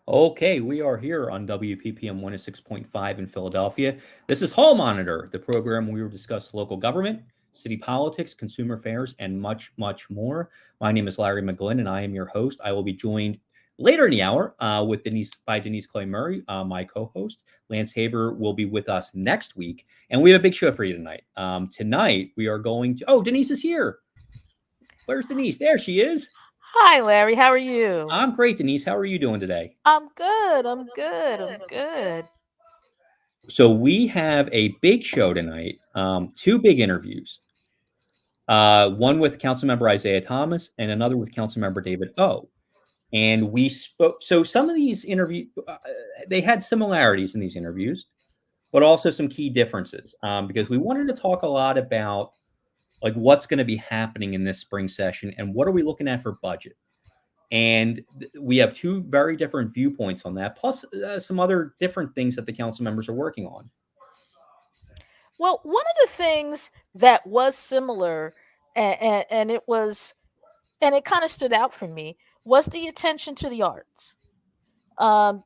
Okay, we are here on WPPM 106.5 in Philadelphia. This is Hall Monitor, the program where we will discuss local government, city politics, consumer affairs, and much, much more. My name is Larry McGlynn, and I am your host. I will be joined later in the hour with Denise Clay Murray, my co-host. Lance Haver will be with us next week, and we have a big show for you tonight. Tonight we are going to. Oh, Denise is here. Where's Denise? There she is. Hi, Larry. How are you? I'm great, Denise. How are you doing today? I'm good. I'm good. I'm good. So we have a big show tonight. Two big interviews. One with Councilmember Isaiah Thomas and another with Councilmember David O. And we spoke. So some of these interviews, they had similarities in these interviews, but also some key differences. Because we wanted to talk a lot about like what's going to be happening in this spring session and what are we looking at for budget. And we have two very different viewpoints on that, plus some other different things that the council members are working on. Well, one of the things that was similar, and it was, and it kind of stood out for me, was the attention to the arts.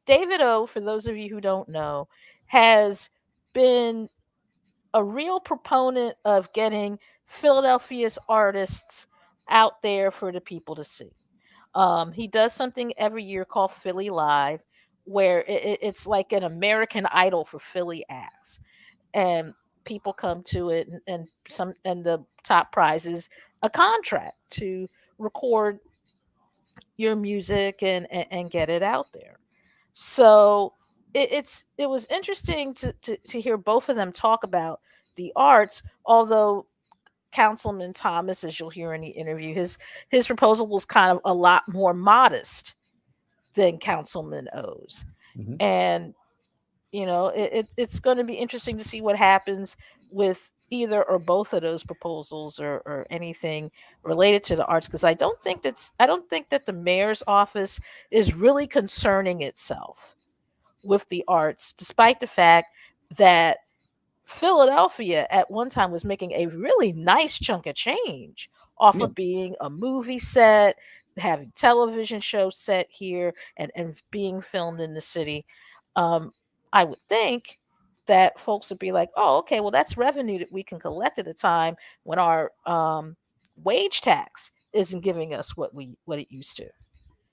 David O, for those of you who don't know, has been a real proponent of getting Philadelphia's artists out there for the people to see. He does something every year called Philly Live, where it's like an American Idol for Philly acts, and people come to it, and the top prize is a contract to record your music and get it out there. So it was interesting to hear both of them talk about the arts, although Councilman Thomas, as you'll hear in the interview, his proposal was kind of a lot more modest than Councilman O's. Mhm. And it's going to be interesting to see what happens with either or both of those proposals, or anything related to the arts, because I don't think that the mayor's office is really concerning itself with the arts, despite the fact that Philadelphia at one time was making a really nice chunk of change off Yeah, of being a movie set, having television shows set here, and being filmed in the city. Um, I would think that folks would be like, oh, okay, well, that's revenue that we can collect at a time when our wage tax isn't giving us what it used to.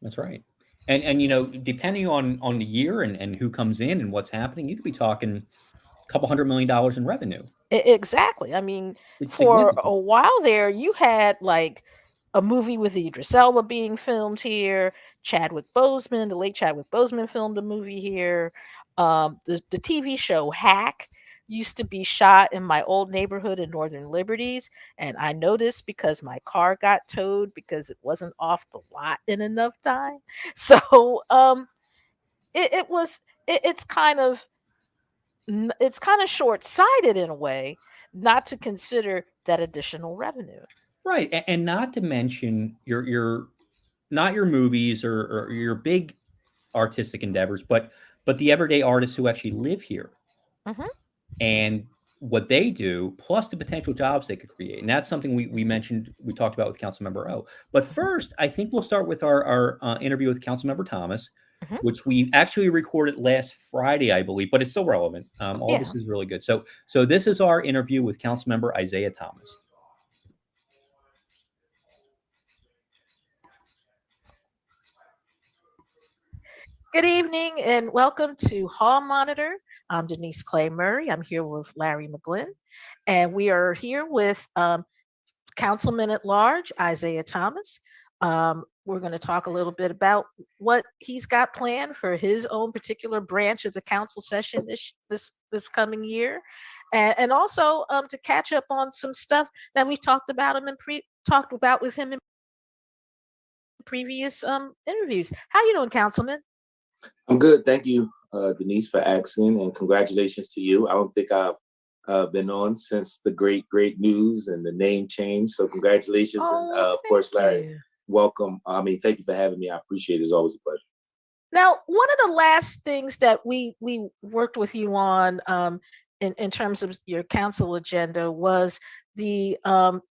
that's right. And depending on the year and who comes in and what's happening, you could be talking a couple $100 million in revenue. Exactly. I mean, It's for a significant. while there, you had like a movie with Idris Elba being filmed here. The late Chadwick Boseman, filmed a movie here. The TV show Hack used to be shot in my old neighborhood in Northern Liberties, and I noticed because my car got towed because it wasn't off the lot in enough time. So it was it's kind of short-sighted in a way not to consider that additional revenue. Right. And not to mention your not your movies or your big artistic endeavors, but the everyday artists who actually live here Hmm. and what they do, plus the potential jobs they could create. And that's something we mentioned, we talked about with Councilmember O. But first, I think we'll start with our interview with Councilmember Thomas, Hmm. which we actually recorded last Friday, I believe, but it's still relevant. All Yeah. this is really good. So this is our interview with Councilmember Isaiah Thomas. Good evening and welcome to Hall Monitor. I'm Denise Clay Murray. I'm here with Larry McGlynn, and we are here with Councilman at Large Isaiah Thomas. We're going to talk a little bit about what he's got planned for his own particular branch of the council session this coming year, and also to catch up on some stuff that we talked about with him in previous interviews. How you doing, Councilman? I'm good. Thank you, Denise, for asking, and congratulations to you. I don't think I've been on since the great news and the name change. So congratulations, and Oh, of course, thank Larry, you. welcome. I mean, thank you for having me. I appreciate it. It's always a pleasure. Now, one of the last things that we worked with you on, in terms of your council agenda, was the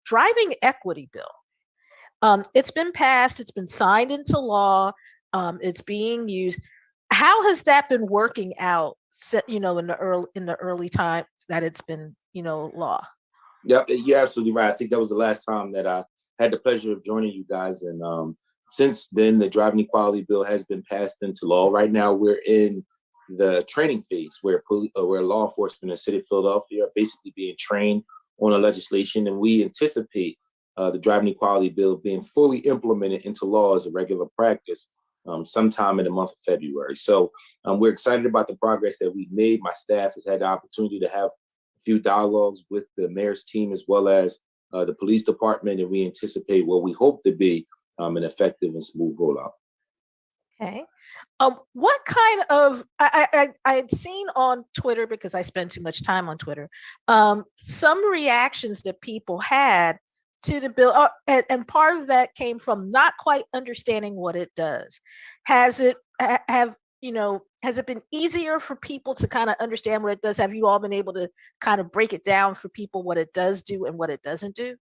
driving equity bill. It's been passed. It's been signed into law. It's being used. How has that been working out, in the early times that it's been, law? Yep, you're absolutely right. I think that was the last time that I had the pleasure of joining you guys. And since then, the driving equality bill has been passed into law. Right now, we're in the training phase where law enforcement in the city of Philadelphia are basically being trained on the legislation. And we anticipate the driving equality bill being fully implemented into law as a regular practice sometime in the month of February. So we're excited about the progress that we've made. My staff has had the opportunity to have few dialogues with the mayor's team as well as the police department, and we anticipate what we hope to be an effective and smooth rollout. Okay. What kind of I had seen on Twitter, because I spend too much time on Twitter, some reactions that people had to the bill, and part of that came from not quite understanding what it does. Has it has it been easier for people to kind of understand what it does? Have you all been able to kind of break it down for people what it does do and what it doesn't do?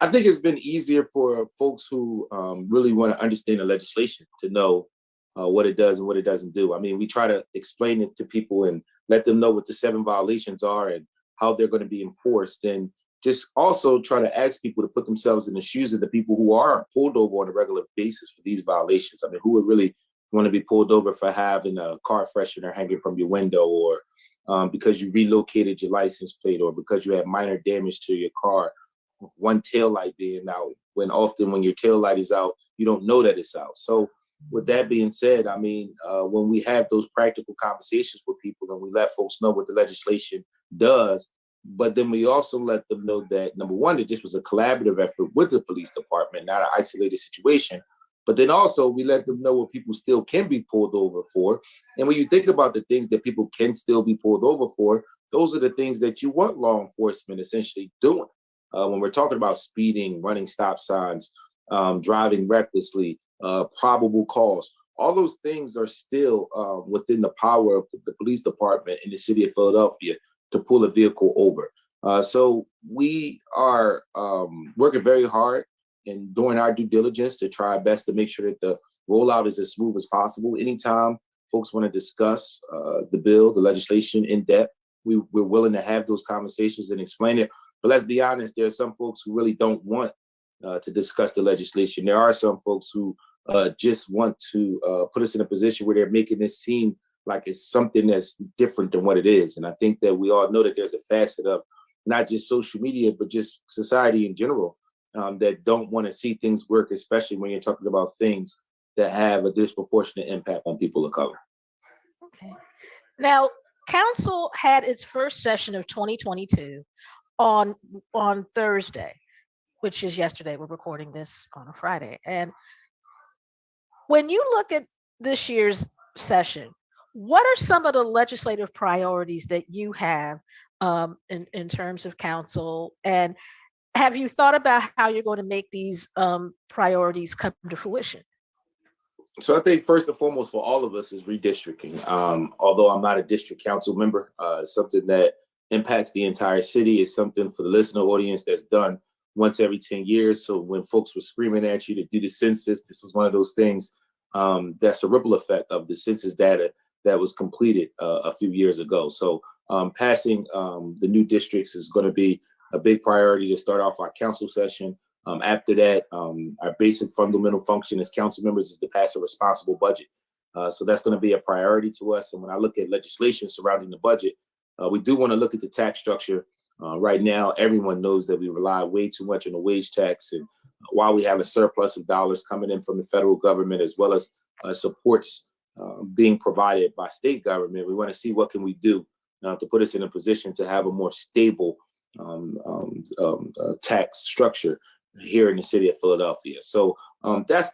I think it's been easier for folks who really want to understand the legislation to know what it does and what it doesn't do. I mean, we try to explain it to people and let them know what the 7 violations are and how they're going to be enforced. And just also try to ask people to put themselves in the shoes of the people who are pulled over on a regular basis for these violations. I mean, who would really want to be pulled over for having a car freshener hanging from your window, or because you relocated your license plate, or because you had minor damage to your car, one tail light being out, when often when your tail light is out, you don't know that it's out. So with that being said, I mean, when we have those practical conversations with people and we let folks know what the legislation does, but then we also let them know that, number one, that this was a collaborative effort with the police department, not an isolated situation. But then also we let them know what people still can be pulled over for. And when you think about the things that people can still be pulled over for, those are the things that you want law enforcement essentially doing. When we're talking about speeding, running stop signs, driving recklessly, probable cause, all those things are still within the power of the police department in the city of Philadelphia to pull a vehicle over. So we are working very hard and doing our due diligence to try our best to make sure that the rollout is as smooth as possible. Anytime folks want to discuss the bill, the legislation in depth, we're willing to have those conversations and explain it. But let's be honest, there are some folks who really don't want to discuss the legislation. There are some folks who just want to put us in a position where they're making this seem like it's something that's different than what it is. And I think that we all know that there's a facet of not just social media, but just society in general that don't want to see things work, especially when you're talking about things that have a disproportionate impact on people of color. Okay. Now, council had its first session of 2022 on Thursday, which is yesterday. We're recording this on a Friday. And when you look at this year's session, what are some of the legislative priorities that you have in terms of council? And have you thought about how you're going to make these priorities come to fruition? So I think first and foremost for all of us is redistricting. Although I'm not a district council member, something that impacts the entire city is something for the listener audience that's done once every 10 years. So when folks were screaming at you to do the census, this is one of those things that's a ripple effect of the census data that was completed a few years ago. So passing the new districts is going to be a big priority to start off our council session. After that, our basic fundamental function as council members is to pass a responsible budget. So that's going to be a priority to us. And when I look at legislation surrounding the budget, we do want to look at the tax structure. Right now, everyone knows that we rely way too much on the wage tax. And while we have a surplus of dollars coming in from the federal government, as well as supports being provided by state government, we want to see what can we do to put us in a position to have a more stable tax structure here in the city of Philadelphia. So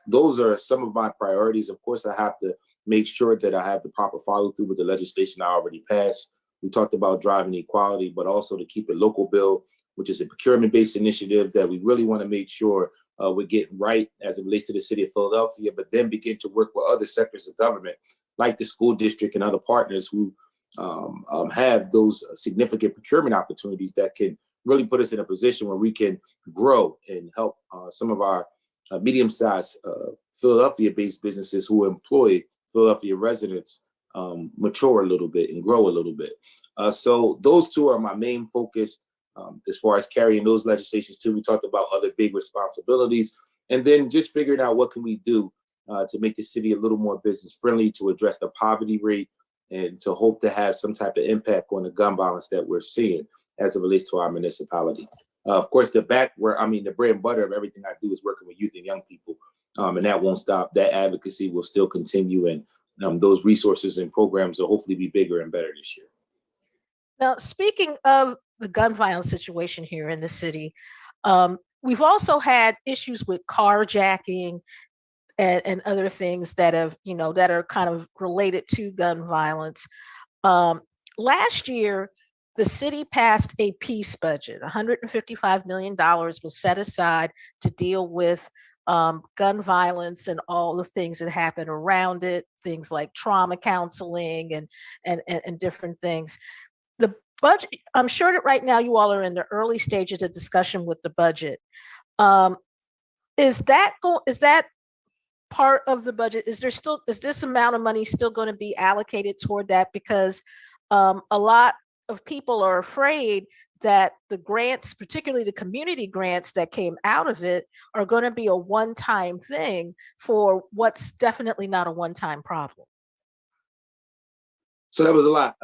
those are some of my priorities. Of course, I have to make sure that I have the proper follow through with the legislation I already passed. We talked about driving equality, but also to keep it local bill, which is a procurement-based initiative that we really want to make sure we get right as it relates to the city of Philadelphia, but then begin to work with other sectors of government, like the school district and other partners who have those significant procurement opportunities that can really put us in a position where we can grow and help some of our medium-sized Philadelphia-based businesses who employ Philadelphia residents mature a little bit and grow a little bit. So those two are my main focus as far as carrying those legislations too. We talked about other big responsibilities, and then just figuring out what can we do to make the city a little more business friendly, to address the poverty rate, and to hope to have some type of impact on the gun violence that we're seeing as it relates to our municipality. Of course, the bread and butter of everything I do is working with youth and young people, and that won't stop. That advocacy will still continue, and those resources and programs will hopefully be bigger and better this year. Now, speaking of the gun violence situation here in the city, we've also had issues with carjacking and other things that have, that are kind of related to gun violence. Last year, the city passed a peace budget. $155 million was set aside to deal with gun violence and all the things that happen around it, things like trauma counseling and different things. The budget, I'm sure that right now you all are in the early stages of discussion with the budget. Is that part of the budget? Is this amount of money still going to be allocated toward that? Because a lot of people are afraid that the grants, particularly the community grants that came out of it, are going to be a one-time thing for what's definitely not a one-time problem. So that was a lot.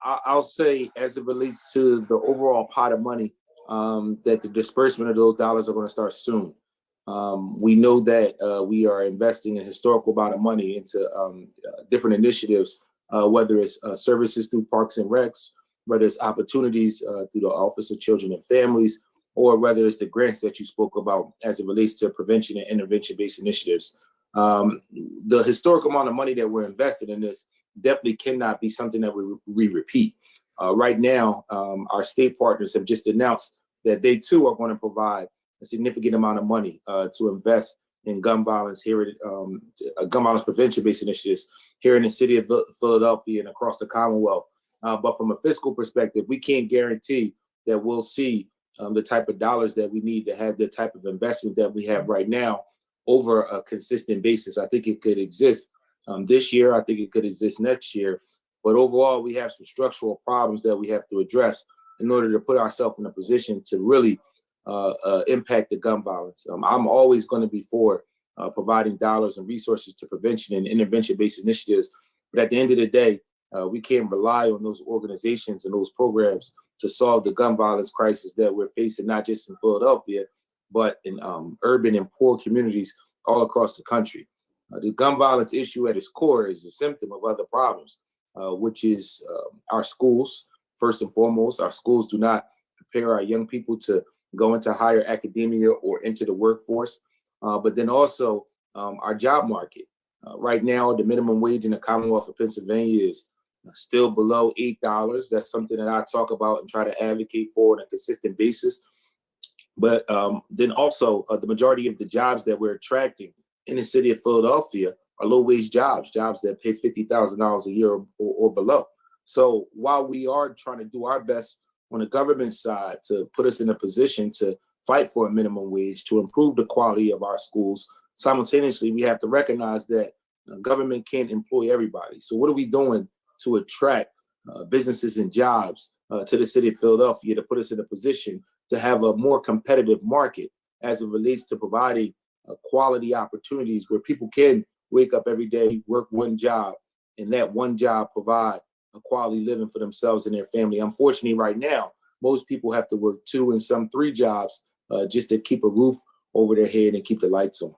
I'll say, as it relates to the overall pot of money, that the disbursement of those dollars are going to start soon. We know that we are investing a historical amount of money into different initiatives, whether it's services through Parks and Recs, whether it's opportunities through the Office of Children and Families, or whether it's the grants that you spoke about as it relates to prevention and intervention-based initiatives. The historical amount of money that we're invested in this definitely cannot be something that we repeat. Right now, our state partners have just announced that they too are going to provide a significant amount of money to invest in gun violence gun violence prevention-based initiatives here in the city of Philadelphia and across the Commonwealth. But from a fiscal perspective, we can't guarantee that we'll see the type of dollars that we need to have the type of investment that we have right now over a consistent basis. I think it could exist this year. I think it could exist next year. But overall, we have some structural problems that we have to address in order to put ourselves in a position to really impact the gun violence. I'm always going to be for providing dollars and resources to prevention and intervention-based initiatives. But at the end of the day, we can't rely on those organizations and those programs to solve the gun violence crisis that we're facing, not just in Philadelphia, but in urban and poor communities all across the country. The gun violence issue at its core is a symptom of other problems, which is our schools. First and foremost, our schools do not prepare our young people to go into higher academia or into the workforce, but then also our job market. Right now, the minimum wage in the Commonwealth of Pennsylvania is still below $8. That's something that I talk about and try to advocate for on a consistent basis. But then also the majority of the jobs that we're attracting in the city of Philadelphia are low-wage jobs that pay $50,000 a year or below. So while we are trying to do our best on the government side to put us in a position to fight for a minimum wage, to improve the quality of our schools, simultaneously, we have to recognize that government can't employ everybody. So what are we doing to attract businesses and jobs to the city of Philadelphia to put us in a position to have a more competitive market as it relates to providing quality opportunities where people can wake up every day, work one job, and that one job provide a quality living for themselves and their family. Unfortunately, right now, most people have to work 2 and some 3 jobs just to keep a roof over their head and keep the lights on.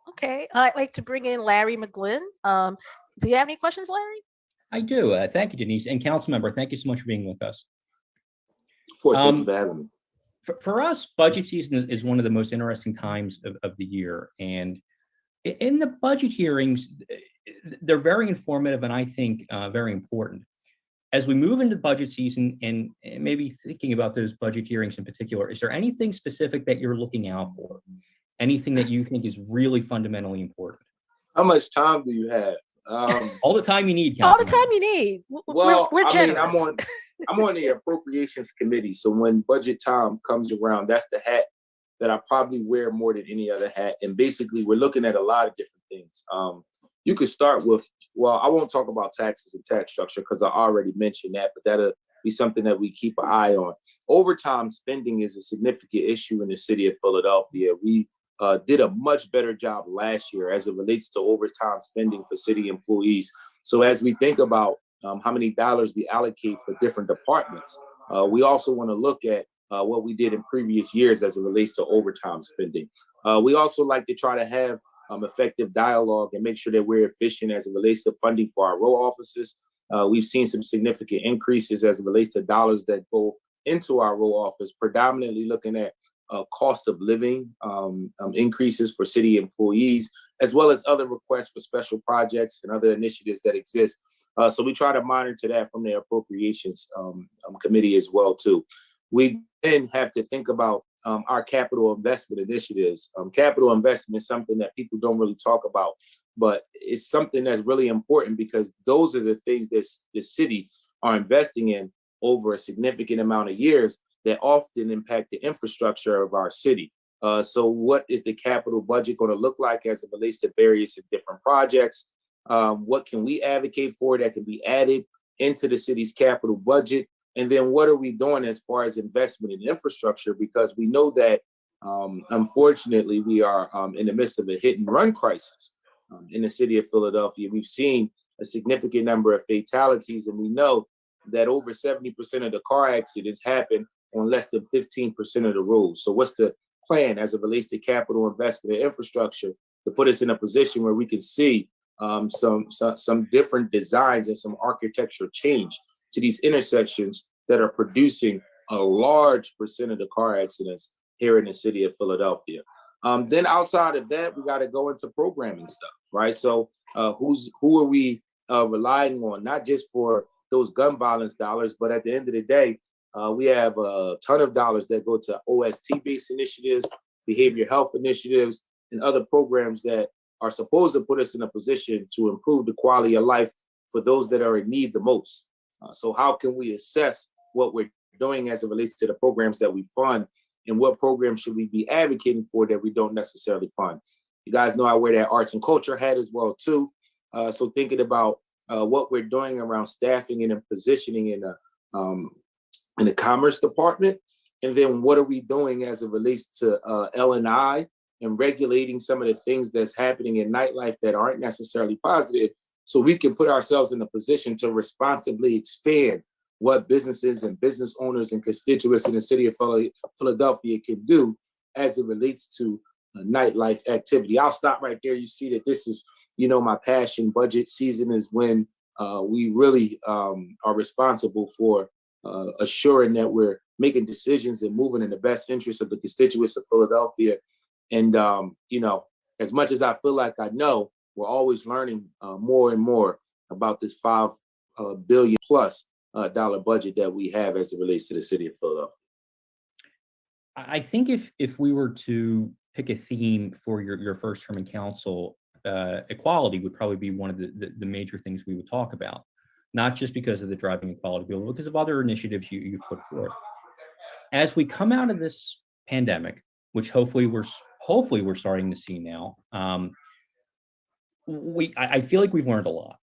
Okay, I'd like to bring in Larry McGlynn. Do you have any questions, Larry? I do. Thank you, Denise. And Councilmember, thank you so much for being with us. Of course, thank you for having me. For us, budget season is one of the most interesting times of the year. And in the budget hearings, they're very informative and I think very important. As we move into budget season and maybe thinking about those budget hearings in particular, is there anything specific that you're looking out for? Anything that you think is really fundamentally important? How much time do you have? All the time you need, All the Councilman. time you need. Well, we're generous. I mean, I'm on the appropriations committee. So when budget time comes around, that's the hat that I probably wear more than any other hat. And basically, we're looking at a lot of different things. you could start with, well, I won't talk about taxes and tax structure because I already mentioned that, but that'll be something that we keep an eye on. Overtime spending is a significant issue in the city of Philadelphia. We did a much better job last year as it relates to overtime spending for city employees. So as we think about how many dollars we allocate for different departments, we also want to look at what we did in previous years as it relates to overtime spending. We also like to try to have effective dialogue and make sure that we're efficient as it relates to funding for our row offices. We've seen some significant increases as it relates to dollars that go into our row office, predominantly looking at cost of living increases for city employees, as well as other requests for special projects and other initiatives that exist. So we try to monitor that from the appropriations committee as well too. We then have to think about our capital investment initiatives. Capital investment is something that people don't really talk about, but it's something that's really important because those are the things that the city are investing in over a significant amount of years that often impact the infrastructure of our city. So what is the capital budget going to look like as it relates to various and different projects? What can we advocate for that can be added into the city's capital budget? And then what are we doing as far as investment in infrastructure? Because we know that, unfortunately, we are in the midst of a hit and run crisis in the city of Philadelphia. We've seen a significant number of fatalities, and we know that over 70% of the car accidents happen on less than 15% of the roads. So what's the plan as it relates to capital investment in infrastructure to put us in a position where we can see some different designs and some architectural change to these intersections that are producing a large percent of the car accidents here in the city of Philadelphia. Then outside of that, we got to go into programming stuff, right? So who are we relying on, not just for those gun violence dollars, but at the end of the day, we have a ton of dollars that go to OST-based initiatives, behavioral health initiatives, and other programs that are supposed to put us in a position to improve the quality of life for those that are in need the most. So how can we assess what we're doing as it relates to the programs that we fund, and what programs should we be advocating for that we don't necessarily fund? You guys know I wear that arts and culture hat as well too. So thinking about what we're doing around staffing and positioning in the commerce department, and then what are we doing as it relates to L&I and regulating some of the things that's happening in nightlife that aren't necessarily positive, so we can put ourselves in a position to responsibly expand what businesses and business owners and constituents in the city of Philadelphia can do as it relates to nightlife activity. I'll stop right there. You see that this is, my passion. Budget season is when we really are responsible for assuring that we're making decisions and moving in the best interest of the constituents of Philadelphia. And, as much as I feel like I know, we're always learning more and more about this $5 billion plus dollar budget that we have as it relates to the city of Philadelphia. I think if we were to pick a theme for your first term in council, equality would probably be one of the major things we would talk about, not just because of the driving equality bill, but because of other initiatives you've put forth. As we come out of this pandemic, which hopefully we're starting to see now, I feel like we've learned a lot.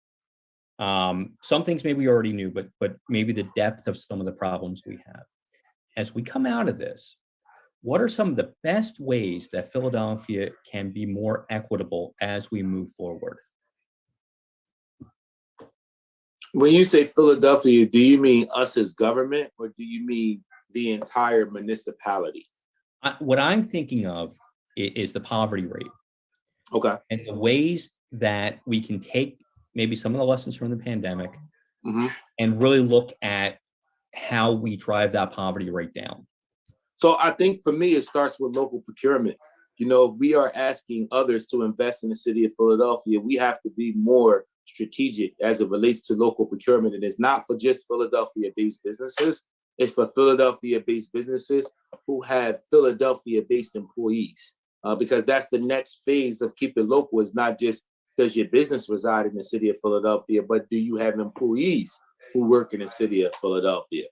Some things maybe we already knew, but maybe the depth of some of the problems we have. As we come out of this, what are some of the best ways that Philadelphia can be more equitable as we move forward? When you say Philadelphia, do you mean us as government, or do you mean the entire municipality? What I'm thinking of is the poverty rate. Okay. And the ways that we can take maybe some of the lessons from the pandemic and really look at how we drive that poverty rate down. So I think for me, it starts with local procurement. If we are asking others to invest in the city of Philadelphia, we have to be more strategic as it relates to local procurement. And it's not for just Philadelphia-based businesses. It's for Philadelphia-based businesses who have Philadelphia-based employees, because that's the next phase of Keep It Local. Is not just does your business reside in the city of Philadelphia, but do you have employees who work in the city of Philadelphia?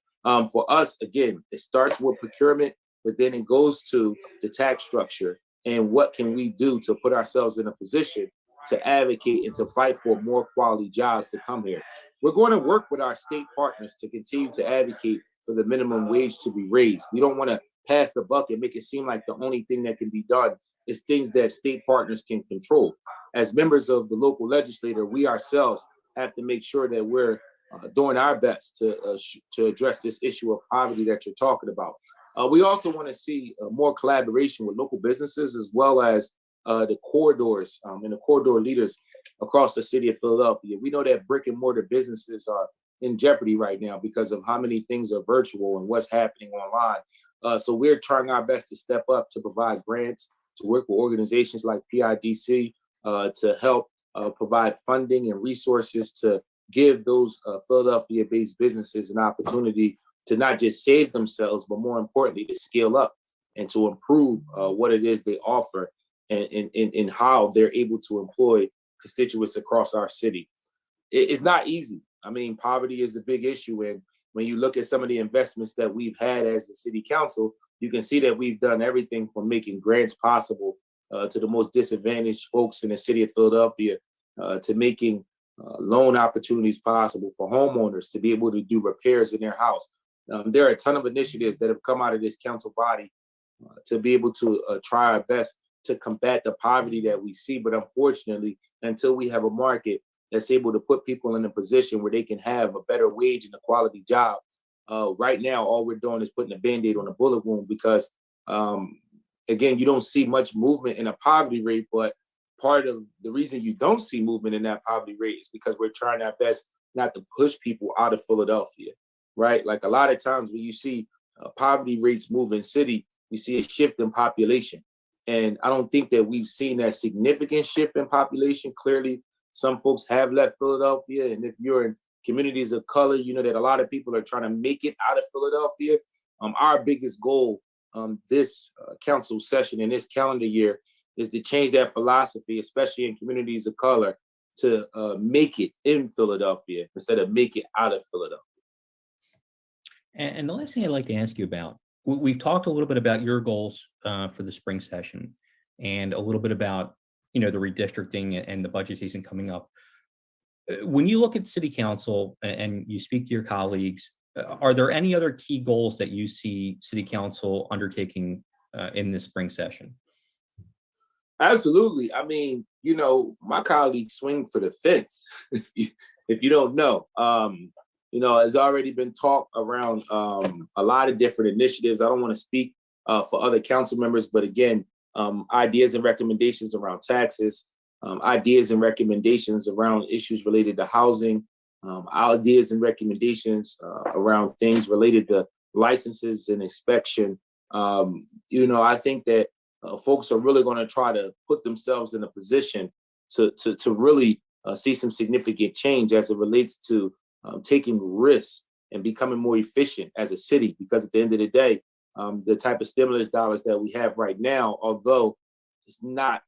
For us, again, it starts with procurement, but then it goes to the tax structure and what can we do to put ourselves in a position to advocate and to fight for more quality jobs to come here. We're going to work with our state partners to continue to advocate for the minimum wage to be raised. We don't want to pass the buck and make it seem like the only thing that can be done is things that state partners can control. As members of the local legislature, we ourselves have to make sure that we're doing our best to address this issue of poverty that you're talking about. We also want to see more collaboration with local businesses as well as the corridors and the corridor leaders across the city of Philadelphia. We know that brick and mortar businesses are in jeopardy right now because of how many things are virtual and what's happening online. So we're trying our best to step up to provide grants, to work with organizations like PIDC to help provide funding and resources to give those Philadelphia-based businesses an opportunity to not just save themselves, but more importantly, to scale up and to improve what it is they offer and how they're able to employ constituents across our city. It's not easy. I mean, poverty is a big issue. And when you look at some of the investments that we've had as a city council, you can see that we've done everything from making grants possible to the most disadvantaged folks in the city of Philadelphia, to making loan opportunities possible for homeowners to be able to do repairs in their house. There are a ton of initiatives that have come out of this council body to be able to try our best to combat the poverty that we see. But unfortunately, until we have a market that's able to put people in a position where they can have a better wage and a quality job, right now, all we're doing is putting a Band-Aid on a bullet wound because, again, you don't see much movement in a poverty rate, but part of the reason you don't see movement in that poverty rate is because we're trying our best not to push people out of Philadelphia, right? Like a lot of times when you see poverty rates move in city, you see a shift in population. And I don't think that we've seen that significant shift in population. Clearly, some folks have left Philadelphia. And if you're in communities of color, you know that a lot of people are trying to make it out of Philadelphia. Our biggest goal this council session in this calendar year is to change that philosophy, especially in communities of color, to make it in Philadelphia instead of make it out of Philadelphia. And the last thing I'd like to ask you about, we've talked a little bit about your goals for the spring session and a little bit about, the redistricting and the budget season coming up. When you look at city council and you speak to your colleagues, are there any other key goals that you see city council undertaking in this spring session? Absolutely. I mean, my colleagues swing for the fence. if you don't know, has already been talked around a lot of different initiatives. I don't want to speak for other council members, but again, ideas and recommendations around taxes, ideas and recommendations around issues related to housing, ideas and recommendations around things related to licenses and inspection. I think that folks are really going to try to put themselves in a position to really see some significant change as it relates to taking risks and becoming more efficient as a city. Because at the end of the day, the type of stimulus dollars that we have right now, although it's not,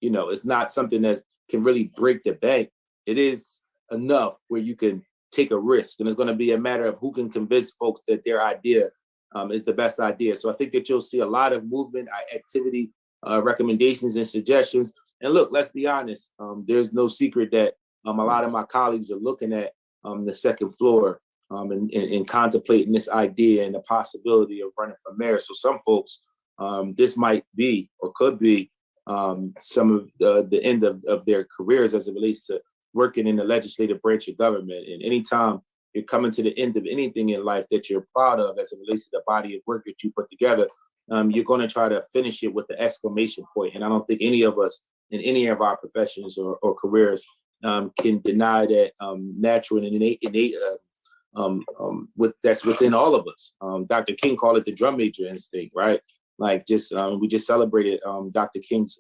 it's not something that can really break the bank, it is enough where you can take a risk. And it's going to be a matter of who can convince folks that their idea is the best idea. So I think that you'll see a lot of movement, activity, recommendations and suggestions. And look, let's be honest, there's no secret that a lot of my colleagues are looking at the second floor and contemplating this idea and the possibility of running for mayor. So some folks, this might be or could be some of the end of their careers as it relates to working in the legislative branch of government. And anytime you're coming to the end of anything in life that you're proud of as it relates to the body of work that you put together, you're going to try to finish it with the exclamation point. And I don't think any of us in any of our professions or careers can deny that natural and innate that's within all of us. Dr. King called it the drum major instinct, right? Like we just celebrated Dr. King's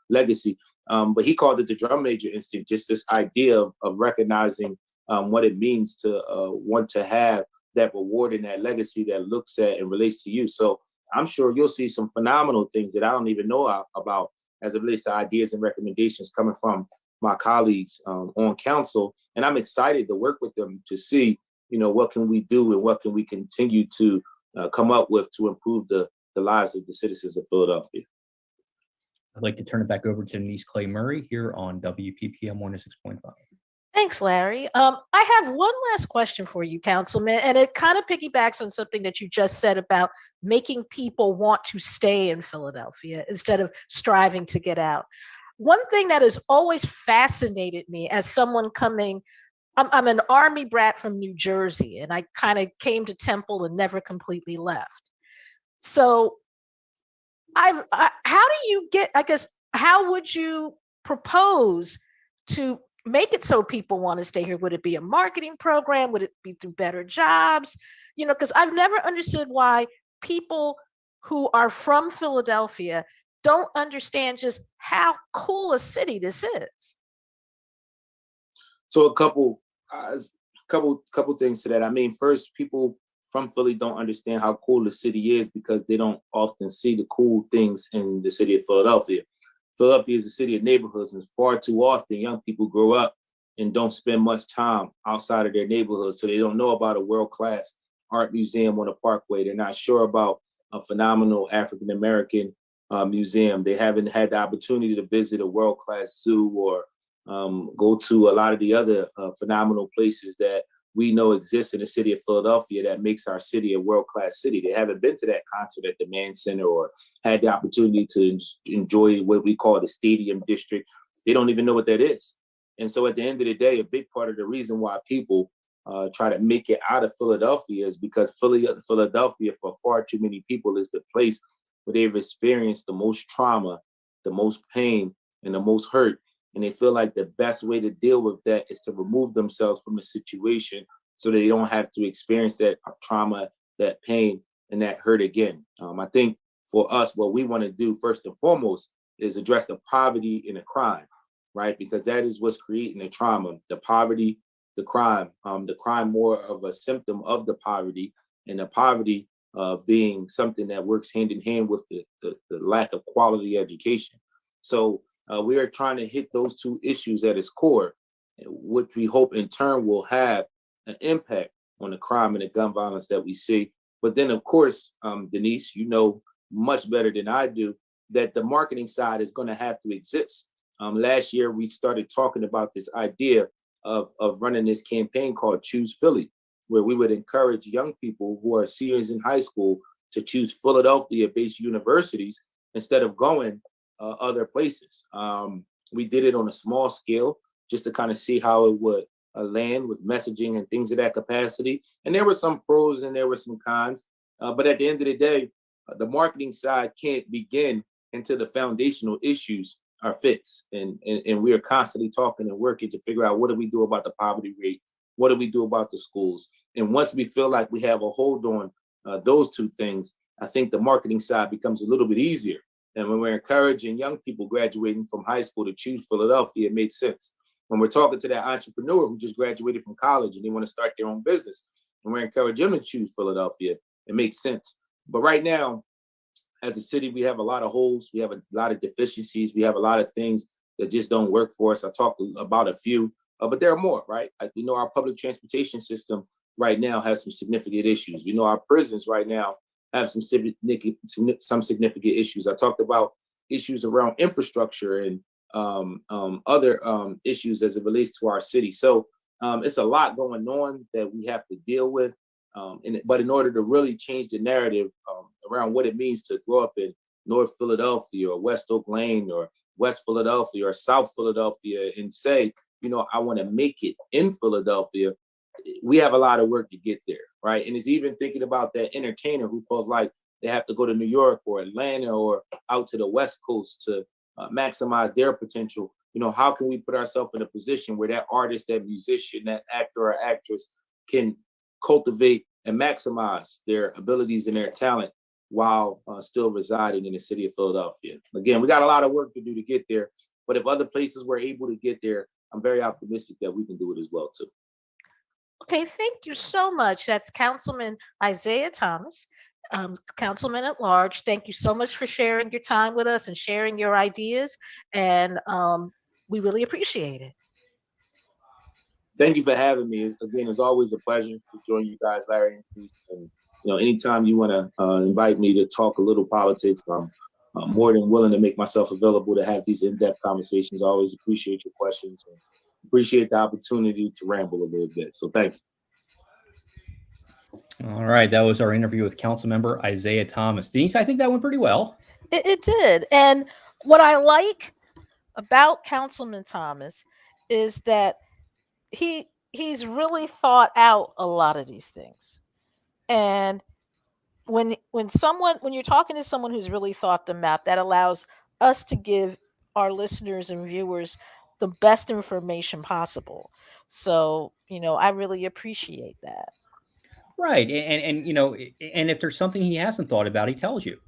legacy, but he called it the drum major instinct, just this idea of recognizing what it means to want to have that reward and that legacy that looks at and relates to you. So I'm sure you'll see some phenomenal things that I don't even know about as it relates to ideas and recommendations coming from my colleagues on council. And I'm excited to work with them to see, what can we do and what can we continue to come up with to improve the lives of the citizens of Philadelphia. I'd like to turn it back over to Denise Clay Murray here on WPPM 106.5. Thanks, Larry. I have one last question for you, Councilman, and it kind of piggybacks on something that you just said about making people want to stay in Philadelphia instead of striving to get out. One thing that has always fascinated me as someone coming, I'm an Army brat from New Jersey, and I kind of came to Temple and never completely left. So how do you get, I guess, how would you propose to make it so people want to stay here? Would it be a marketing program? Would it be through better jobs? Because I've never understood why people who are from Philadelphia don't understand just how cool a city this is. So a couple things to that. I mean, first, people from Philly don't understand how cool the city is because they don't often see the cool things in the city of Philadelphia. Philadelphia is a city of neighborhoods, and far too often young people grow up and don't spend much time outside of their neighborhood. So they don't know about a world-class art museum on the Parkway. They're not sure about a phenomenal African-American museum. They haven't had the opportunity to visit a world-class zoo or go to a lot of the other phenomenal places that we know exist in the city of Philadelphia that makes our city a world-class city. They haven't been to that concert at the Mann Center or had the opportunity to enjoy what we call the Stadium District. They don't even know what that is. And so at the end of the day, a big part of the reason why people try to make it out of Philadelphia is because Philadelphia, for far too many people, is the place where they've experienced the most trauma, the most pain, and the most hurt. And they feel like the best way to deal with that is to remove themselves from a situation so that they don't have to experience that trauma, that pain, and that hurt again. I think for us, what we want to do first and foremost is address the poverty and the crime, right? Because that is what's creating the trauma, the poverty, the crime more of a symptom of the poverty, and the poverty being something that works hand in hand with the lack of quality education. So we are trying to hit those two issues at its core, which we hope in turn will have an impact on the crime and the gun violence that we see. But then, of course, Denise, you know much better than I do that the marketing side is going to have to exist. Last year, we started talking about this idea of running this campaign called Choose Philly, where we would encourage young people who are seniors in high school to choose Philadelphia-based universities instead of going other places. We did it on a small scale just to kind of see how it would land with messaging and things of that capacity. And there were some pros and there were some cons. But at the end of the day, the marketing side can't begin until the foundational issues are fixed. And we are constantly talking and working to figure out what do we do about the poverty rate? What do we do about the schools? And once we feel like we have a hold on those two things, I think the marketing side becomes a little bit easier. And when we're encouraging young people graduating from high school to choose Philadelphia, it makes sense. When we're talking to that entrepreneur who just graduated from college and they want to start their own business, and we're encouraging them to choose Philadelphia, it makes sense. But right now, as a city, we have a lot of holes. We have a lot of deficiencies. We have a lot of things that just don't work for us. I talked about a few, but there are more, right? Like we know our public transportation system right now has some significant issues. We know our prisons right now have some significant issues. I talked about issues around infrastructure and other issues as it relates to our city. So it's a lot going on that we have to deal with. But in order to really change the narrative around what it means to grow up in North Philadelphia or West Oak Lane or West Philadelphia or South Philadelphia and say, you know, I want to make it in Philadelphia, we have a lot of work to get there, right? And it's even thinking about that entertainer who feels like they have to go to New York or Atlanta or out to the West Coast to maximize their potential. You know, how can we put ourselves in a position where that artist, that musician, that actor or actress can cultivate and maximize their abilities and their talent while still residing in the city of Philadelphia? Again, we got a lot of work to do to get there, but if other places were able to get there, I'm very optimistic that we can do it as well too. Okay, thank you so much. That's Councilman Isaiah Thomas, Councilman at Large. Thank you so much for sharing your time with us and sharing your ideas. And we really appreciate it. Thank you for having me. It's always a pleasure to join you guys, Larry and Denise. And you know, anytime you want to invite me to talk a little politics, I'm I'm more than willing to make myself available to have these in-depth conversations. I always appreciate your questions and appreciate the opportunity to ramble a little bit. So thank you. All right, that was our interview with Councilmember Isaiah Thomas. Denise, I think that went pretty well. It did. And what I like about Councilman Thomas is that he's really thought out a lot of these things. And when you're talking to someone who's really thought them out, that allows us to give our listeners and viewers the best information possible. So, I really appreciate that. Right, and and if there's something he hasn't thought about, he tells you.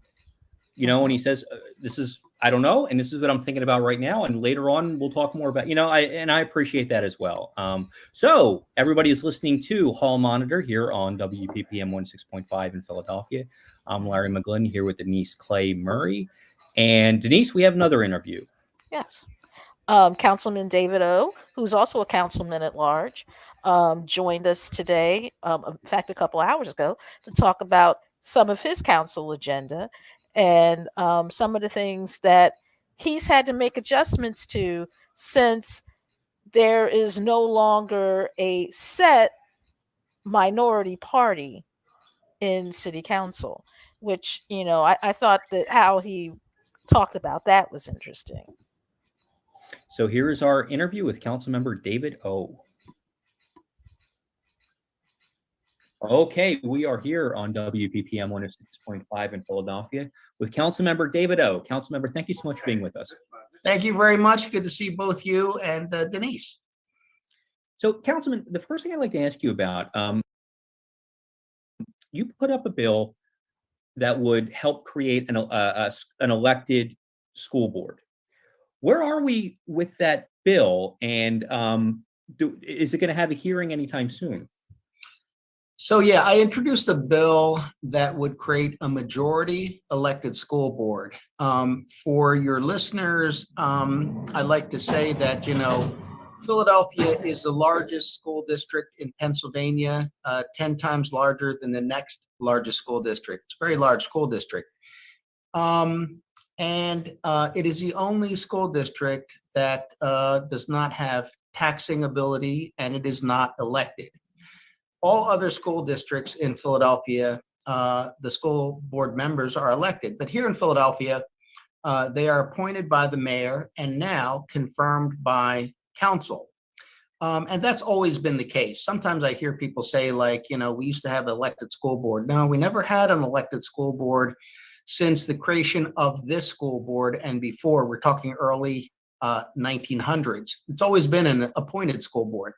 And he says, "This is I don't know, and this is what I'm thinking about right now." And later on, we'll talk more about. I appreciate that as well. So everybody is listening to Hall Monitor here on WPPM 16.5 in Philadelphia. I'm Larry McGlynn here with Denise Clay Murray, and Denise, we have another interview. Yes. Councilman David O., who's also a councilman at large, joined us today, in fact, a couple hours ago, to talk about some of his council agenda and some of the things that he's had to make adjustments to since there is no longer a set minority party in city council, which, I thought that how he talked about that was interesting. So here is our interview with Councilmember David O. Okay, we are here on WPPM 106.5 in Philadelphia with Councilmember David O. Councilmember, thank you so much for being with us. Thank you very much. Good to see both you and Denise. So, Councilman, the first thing I'd like to ask you about, you put up a bill that would help create an elected school board. Where are we with that bill? And is it going to have a hearing anytime soon? So, yeah, I introduced a bill that would create a majority elected school board. For your listeners, I'd like to say that, Philadelphia is the largest school district in Pennsylvania, 10 times larger than the next largest school district. It's a very large school district. And it is the only school district that does not have taxing ability, and it is not elected. All other school districts in Philadelphia, the school board members are elected. But here in Philadelphia, they are appointed by the mayor and now confirmed by council. And that's always been the case. Sometimes I hear people say, like, we used to have an elected school board. No, we never had an elected school board since the creation of this school board and before. We're talking early 1900s. It's always been an appointed school board.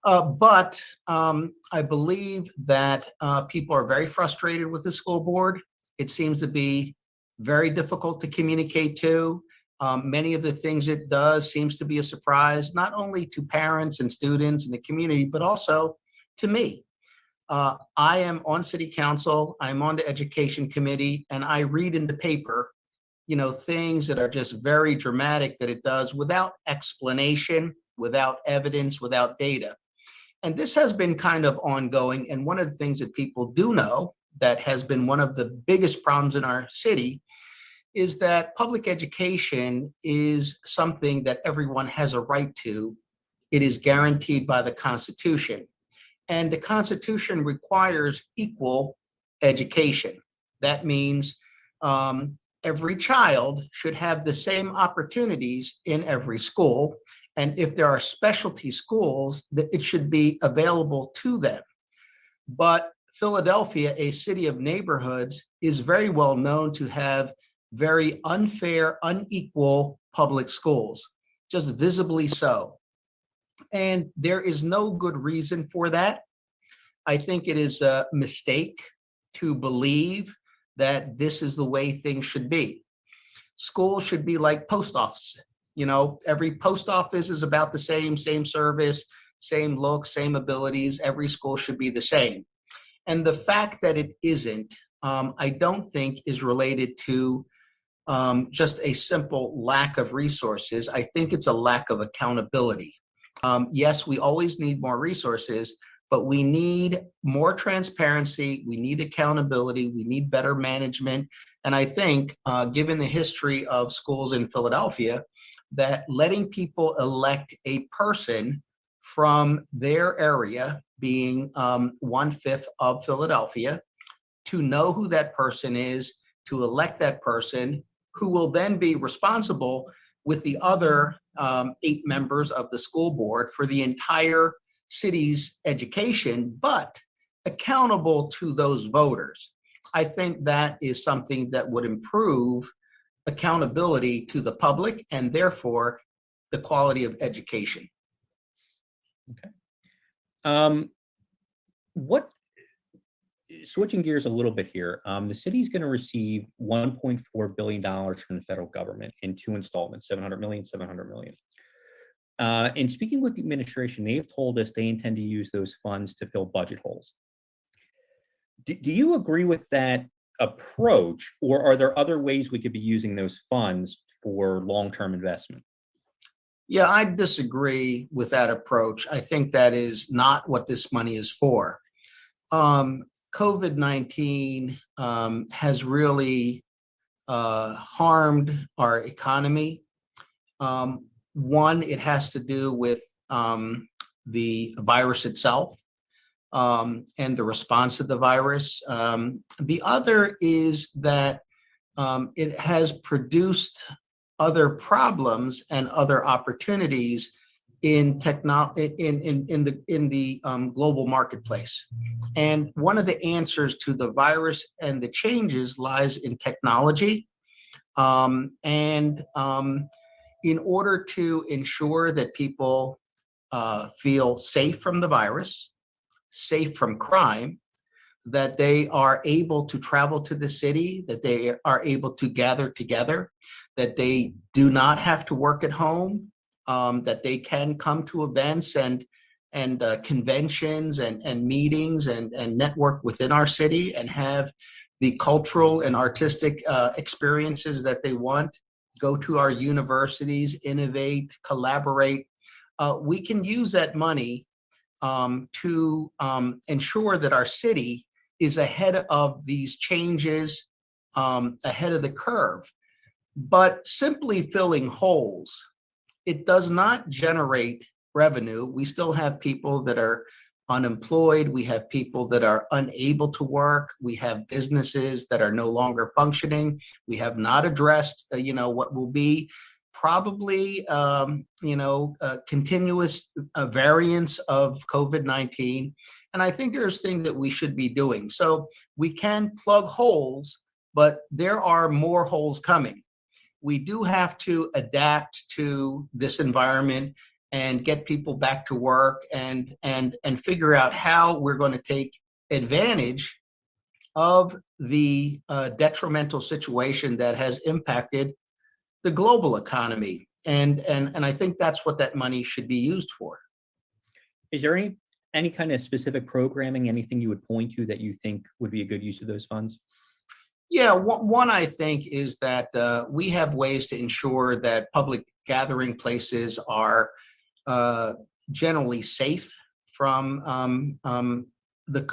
But I believe that people are very frustrated with the school board. It seems to be very difficult to communicate to. Many of the things it does seems to be a surprise, not only to parents and students and the community, but also to me. I am on city council, I'm on the education committee, and I read in the paper, things that are just very dramatic that it does without explanation, without evidence, without data. And this has been kind of ongoing. And one of the things that people do know that has been one of the biggest problems in our city is that public education is something that everyone has a right to. It is guaranteed by the Constitution. And the Constitution requires equal education. That means every child should have the same opportunities in every school. And if there are specialty schools, that it should be available to them. But Philadelphia, a city of neighborhoods, is very well known to have very unfair, unequal public schools, just visibly so. And there is no good reason for that. I think it is a mistake to believe that this is the way things should be. Schools should be like post office. Every post office is about the same service, same look, same abilities. Every school should be the same. And the fact that it isn't, I don't think is related to just a simple lack of resources. I think it's a lack of accountability. Yes, we always need more resources, but we need more transparency, we need accountability, we need better management. And I think, given the history of schools in Philadelphia, that letting people elect a person from their area, being 1/5 of Philadelphia, to know who that person is, to elect that person, who will then be responsible with the other 8 members of the school board for the entire city's education, but accountable to those voters. I think that is something that would improve accountability to the public and therefore the quality of education. Okay. Switching gears a little bit here, the city is going to receive $1.4 billion from the federal government in 2 installments, 700 million, 700 million. And speaking with the administration, they've told us they intend to use those funds to fill budget holes. Do you agree with that approach, or are there other ways we could be using those funds for long-term investment? Yeah, I disagree with that approach. I think that is not what this money is for. COVID-19 has really harmed our economy. One, it has to do with the virus itself and the response to the virus. The other is that it has produced other problems and other opportunities in the global marketplace. And one of the answers to the virus and the changes lies in technology. In order to ensure that people feel safe from the virus, safe from crime, that they are able to travel to the city, that they are able to gather together, that they do not have to work at home, that they can come to events and conventions and meetings and network within our city and have the cultural and artistic experiences that they want, go to our universities, innovate, collaborate. We can use that money to ensure that our city is ahead of these changes, ahead of the curve. But simply filling holes, it does not generate revenue. We still have people that are unemployed. We have people that are unable to work. We have businesses that are no longer functioning. We have not addressed, what will be probably, continuous variants of COVID-19. And I think there's things that we should be doing. So we can plug holes, but there are more holes coming. We do have to adapt to this environment and get people back to work and figure out how we're going to take advantage of the detrimental situation that has impacted the global economy. And I think that's what that money should be used for. Is there any kind of specific programming, anything you would point to that you think would be a good use of those funds? Yeah, one I think is that we have ways to ensure that public gathering places are generally safe from the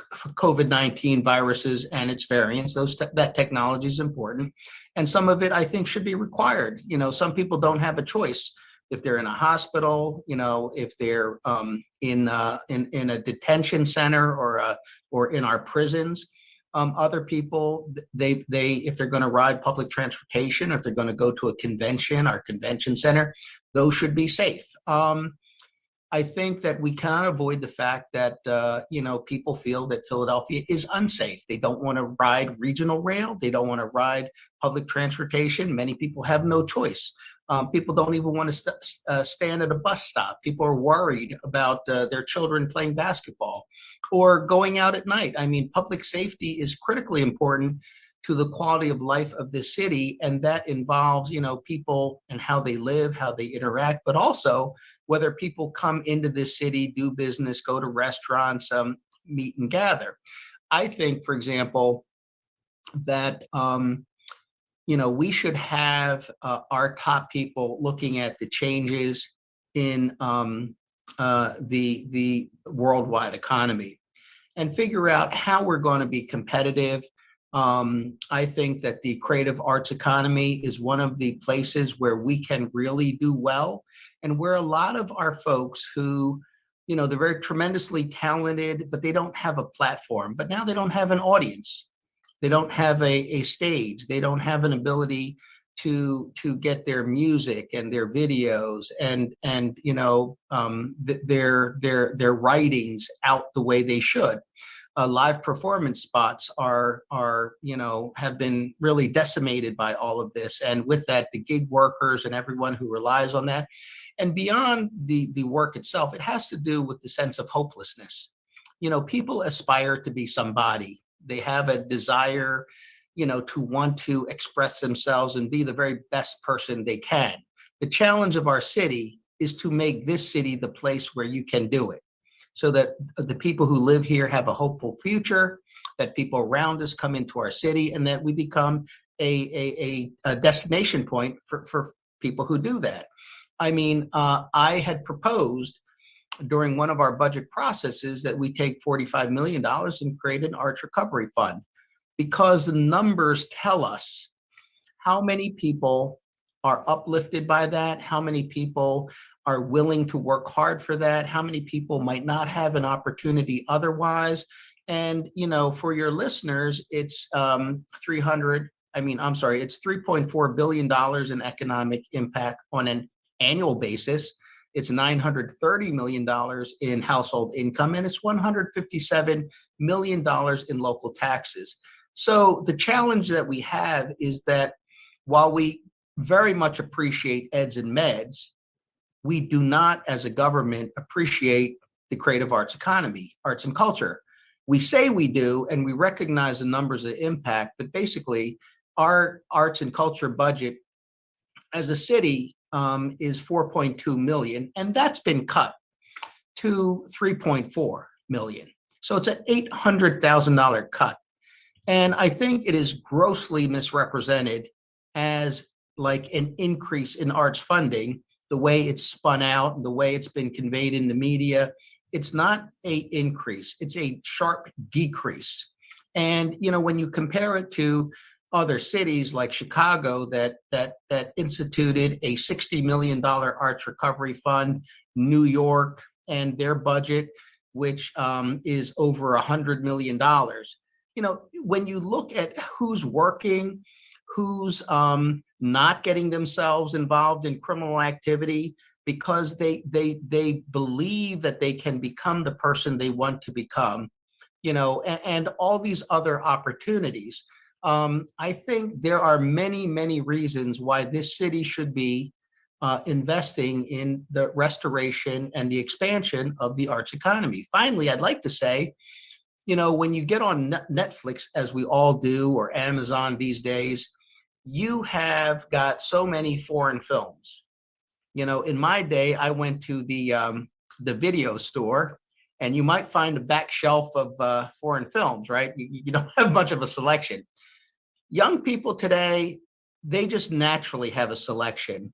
COVID-19 viruses and its variants. That technology is important, and some of it I think should be required. Some people don't have a choice if they're in a hospital, if they're in a detention center or in our prisons. Other people, if they're going to ride public transportation, if they're going to go to a convention or convention center, those should be safe. I think that we cannot avoid the fact that, people feel that Philadelphia is unsafe. They don't want to ride regional rail. They don't want to ride public transportation. Many people have no choice. People don't even want to stand at a bus stop. People are worried about their children playing basketball or going out at night. I mean, public safety is critically important to the quality of life of the city, and that involves, people and how they live, how they interact, but also whether people come into this city, do business, go to restaurants, meet and gather. I think, for example, that we should have our top people looking at the changes in the worldwide economy and figure out how we're going to be competitive. I think that the creative arts economy is one of the places where we can really do well, and where a lot of our folks who, they're very tremendously talented, but they don't have a platform. But now they don't have an audience. They don't have a stage. They don't have an ability to get their music and their videos and their writings out the way they should. Live performance spots are have been really decimated by all of this, and with that, the gig workers and everyone who relies on that. And beyond the work itself, it has to do with the sense of hopelessness. People aspire to be somebody. They have a desire, to want to express themselves and be the very best person they can. The challenge of our city is to make this city the place where you can do it, so that the people who live here have a hopeful future, that people around us come into our city, and that we become a destination point for people who do that. I mean, I had proposed during one of our budget processes that we take $45 million and create an arts recovery fund, because the numbers tell us how many people are uplifted by that, how many people are willing to work hard for that, how many people might not have an opportunity otherwise. And, for your listeners, it's it's $3.4 billion in economic impact on an annual basis. It's $930 million in household income, and it's $157 million in local taxes. So the challenge that we have is that while we very much appreciate eds and meds, we do not, as a government, appreciate the creative arts economy, arts and culture. We say we do, and we recognize the numbers of impact, but basically our arts and culture budget as a city is 4.2 million, and that's been cut to 3.4 million. So it's an $800,000 cut. And I think it is grossly misrepresented as like an increase in arts funding, the way it's spun out, the way it's been conveyed in the media. It's not an increase, it's a sharp decrease. And, when you compare it to other cities like Chicago that instituted a $60 million arts recovery fund, New York and their budget, which is over $100 million. When you look at who's working, who's not getting themselves involved in criminal activity because they believe that they can become the person they want to become, and all these other opportunities. I think there are many, many reasons why this city should be investing in the restoration and the expansion of the arts economy. Finally, I'd like to say, when you get on Netflix, as we all do, or Amazon these days, you have got so many foreign films. In my day, I went to the video store, and you might find a back shelf of foreign films, right? You don't have much of a selection. Young people today, they just naturally have a selection,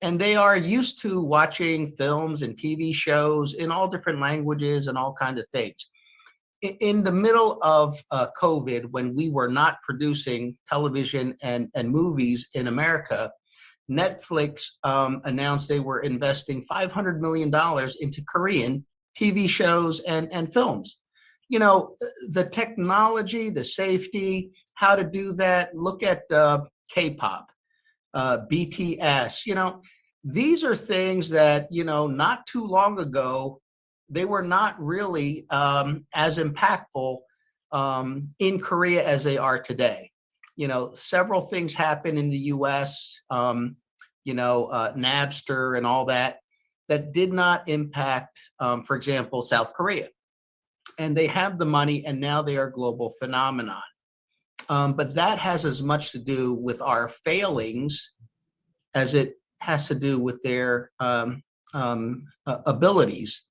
and they are used to watching films and TV shows in all different languages and all kinds of things. In the middle of COVID, when we were not producing television and movies in America, Netflix announced they were investing $500 million into Korean TV shows and films. The technology, the safety, how to do that. Look at K-pop, BTS. These are things that, not too long ago, they were not really as impactful in Korea as they are today. Several things happen in the US, Napster and all that did not impact, for example, South Korea. And they have the money, and now they are a global phenomenon. But that has as much to do with our failings as it has to do with their abilities.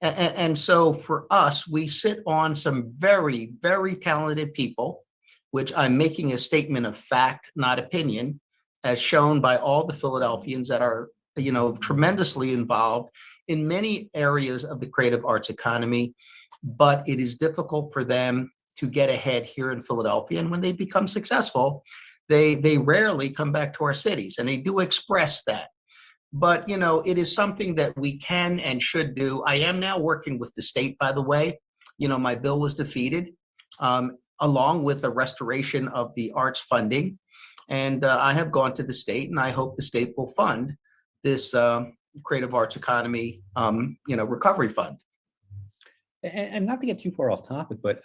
And so for us, we sit on some very, very talented people, which I'm making a statement of fact, not opinion, as shown by all the Philadelphians that are, tremendously involved in many areas of the creative arts economy, but it is difficult for them to get ahead here in Philadelphia. And when they become successful, they rarely come back to our cities, and they do express that. But, it is something that we can and should do. I am now working with the state, by the way. My bill was defeated, along with the restoration of the arts funding. And I have gone to the state, and I hope the state will fund this creative arts economy, recovery fund. And not to get too far off topic, but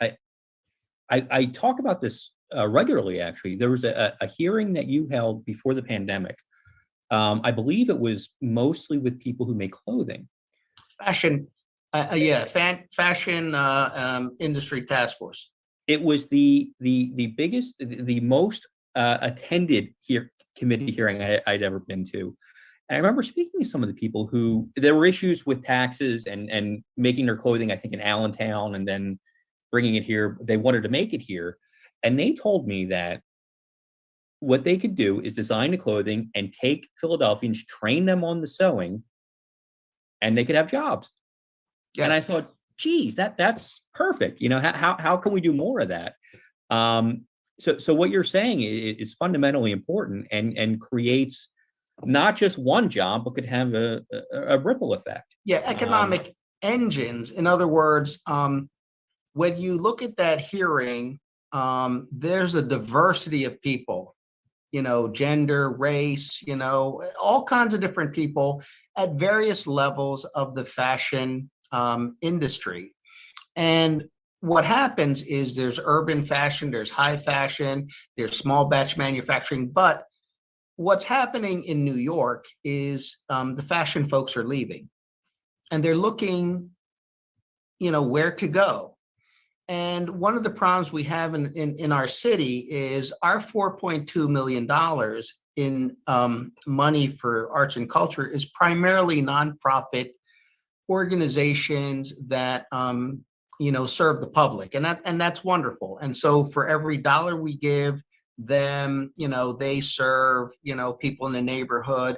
I talk about this regularly, actually. There was a hearing that you held before the pandemic. I believe it was mostly with people who make clothing. Fashion, fashion industry task force. It was the biggest, the most attended committee hearing I'd ever been to. And I remember speaking to some of the people who, there were issues with taxes and making their clothing, I think, in Allentown, and then bringing it here. They wanted to make it here. And they told me that what they could do is design the clothing and take Philadelphians, train them on the sewing, and they could have jobs. Yes. And I thought, geez, that's perfect. How can we do more of that? So what you're saying is fundamentally important and creates not just one job, but could have a ripple effect. Yeah, economic engines. In other words, when you look at that hearing, there's a diversity of people, gender, race, all kinds of different people at various levels of the fashion industry. And what happens is there's urban fashion, there's high fashion, there's small batch manufacturing. But what's happening in New York is the fashion folks are leaving, and they're looking, where to go. And one of the problems we have in our city is our $4.2 million in money for arts and culture is primarily nonprofit organizations that serve the public, and that's wonderful. And so for every dollar we give them, they serve people in the neighborhood,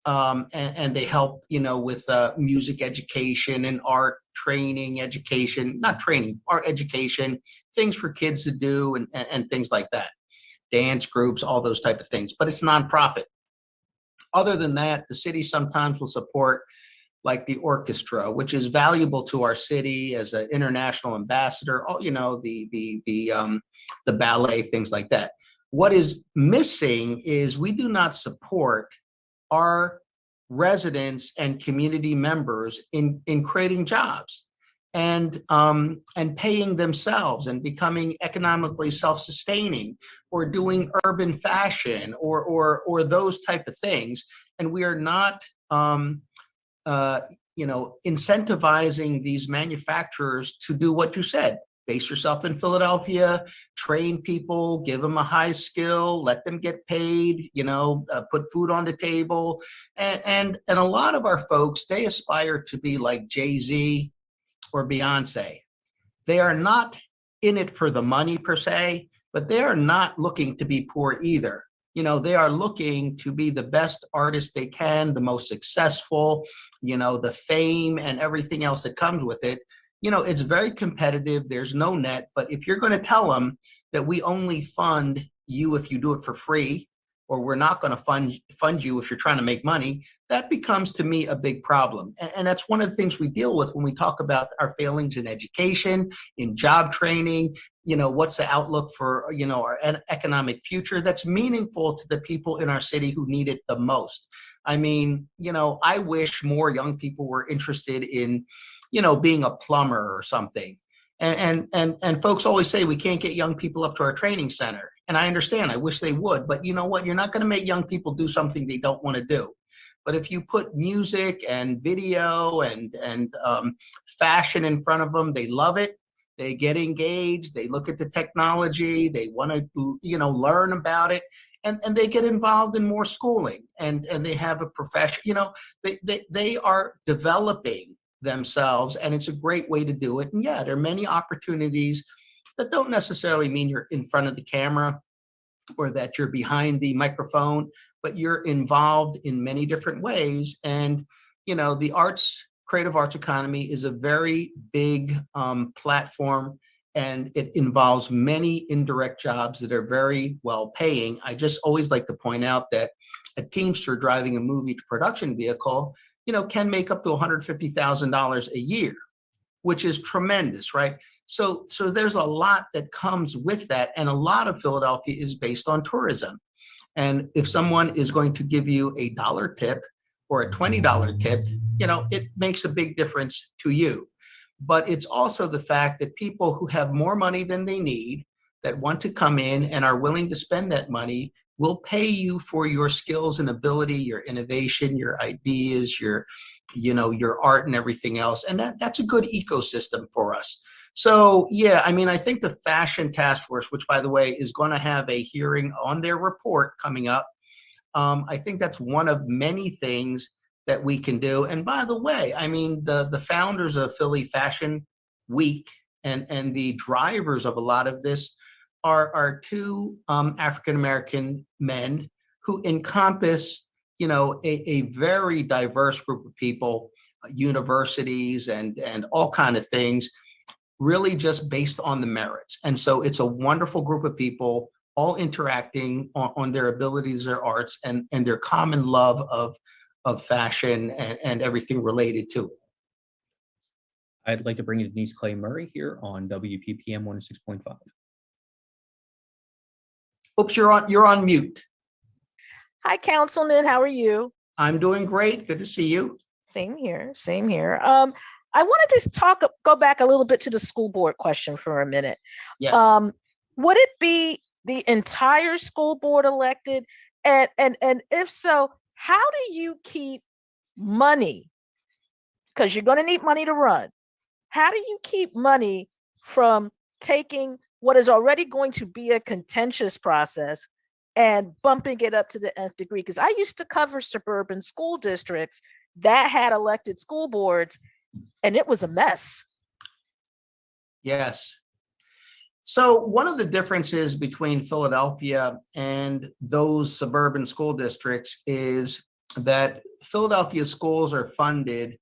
and they help with music education and art training education, not training, art education, things for kids to do, and things like that, dance groups, all those type of things. But it's nonprofit. Other than that, the city sometimes will support like the orchestra, which is valuable to our city as an international ambassador, the ballet, things like that. What is missing is we do not support our residents and community members in creating jobs and paying themselves and becoming economically self-sustaining, or doing urban fashion or those type of things. And we are not incentivizing these manufacturers to do what you said. Base yourself in Philadelphia, train people, give them a high skill, let them get paid, put food on the table. And a lot of our folks, they aspire to be like Jay-Z or Beyonce. They are not in it for the money per se, but they are not looking to be poor either. They are looking to be the best artist they can, the most successful, the fame and everything else that comes with it. It's very competitive. There's no net. But if you're going to tell them that we only fund you if you do it for free, or we're not going to fund you if you're trying to make money, that becomes to me a big problem. And that's one of the things we deal with when we talk about our failings in education, in job training. What's the outlook for, our economic future that's meaningful to the people in our city who need it the most. I mean, I wish more young people were interested in, being a plumber or something. And folks always say we can't get young people up to our training center. And I understand, I wish they would, but you know what? You're not going to make young people do something they don't want to do. But if you put music and video and fashion in front of them, they love it. They get engaged. They look at the technology. They want to, learn about it. And they get involved in more schooling, and they have a profession. They are developing themselves, and it's a great way to do it. And yeah, there are many opportunities that don't necessarily mean you're in front of the camera or that you're behind the microphone, but you're involved in many different ways. And the arts creative arts economy is a very big platform, and it involves many indirect jobs that are very well paying. I just always like to point out that a Teamster driving a movie to production vehicle, can make up to $150,000 a year, which is tremendous, right? So there's a lot that comes with that, and a lot of Philadelphia is based on tourism. And if someone is going to give you a $1 tip or a $20 tip, it makes a big difference to you. But it's also the fact that people who have more money than they need, that want to come in and are willing to spend that money, will pay you for your skills and ability, your innovation, your ideas, your art and everything else. And that's a good ecosystem for us. So, yeah, I think the Fashion Task Force, which, by the way, is going to have a hearing on their report coming up, I think that's one of many things that we can do. And by the way, the founders of Philly Fashion Week and the drivers of a lot of this are two African-American men who encompass, a very diverse group of people, universities and all kind of things, really just based on the merits. And so it's a wonderful group of people all interacting on their abilities, their arts, and their common love of fashion and everything related to it. I'd like to bring in Denise Clay Murray here on WPPM 106.5. Oops, you're on mute. Hi, Councilman. How are you? I'm doing great. Good to see you. Same here. Same here. I wanted to go back a little bit to the school board question for a minute. Yes. Would it be the entire school board elected? And if so, how do you keep money? Because you're going to need money to run. How do you keep money from taking what is already going to be a contentious process and bumping it up to the nth degree? Because I used to cover suburban school districts that had elected school boards, and it was a mess. Yes. So one of the differences between Philadelphia and those suburban school districts is that Philadelphia schools are funded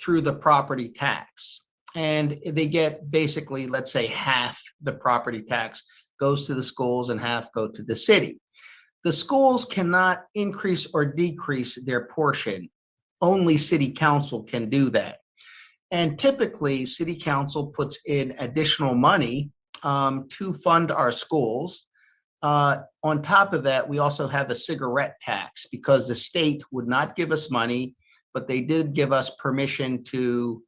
through the property tax. And they get basically, let's say, half the property tax goes to the schools and half go to the city. The schools cannot increase or decrease their portion. Only city council can do that. And typically, city council puts in additional money to fund our schools. On top of that, we also have a cigarette tax because the state would not give us money, but they did give us permission to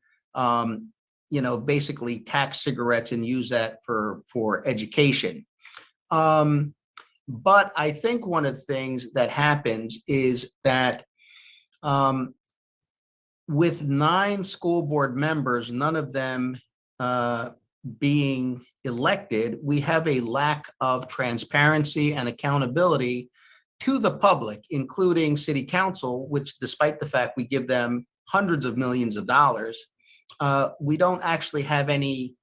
basically tax cigarettes and use that for education. But I think one of the things that happens is that with 9 school board members, none of them being elected, we have a lack of transparency and accountability to the public, including city council, which, despite the fact we give them hundreds of millions of dollars, we don't actually have any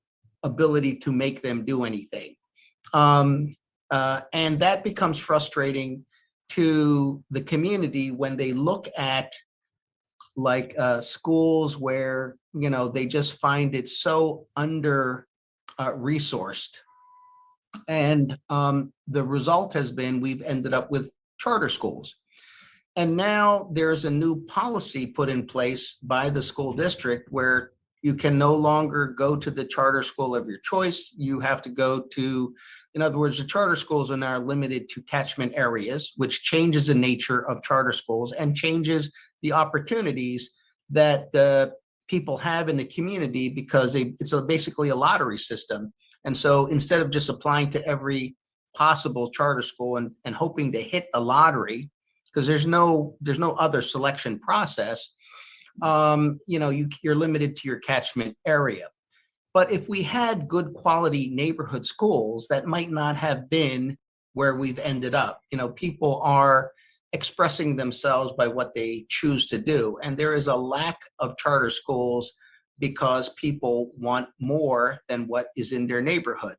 ability to make them do anything. And that becomes frustrating to the community when they look at schools where, they just find it so under resourced. And the result has been we've ended up with charter schools. And now there's a new policy put in place by the school district where you can no longer go to the charter school of your choice. You have to go to, in other words, the charter schools are now limited to catchment areas, which changes the nature of charter schools and changes the opportunities that people have in the community because it's basically a lottery system. And so instead of just applying to every possible charter school and hoping to hit a lottery, because there's no other selection process, you're limited to your catchment area. But if we had good quality neighborhood schools, that might not have been where we've ended up. People are expressing themselves by what they choose to do. And there is a lack of charter schools because people want more than what is in their neighborhood.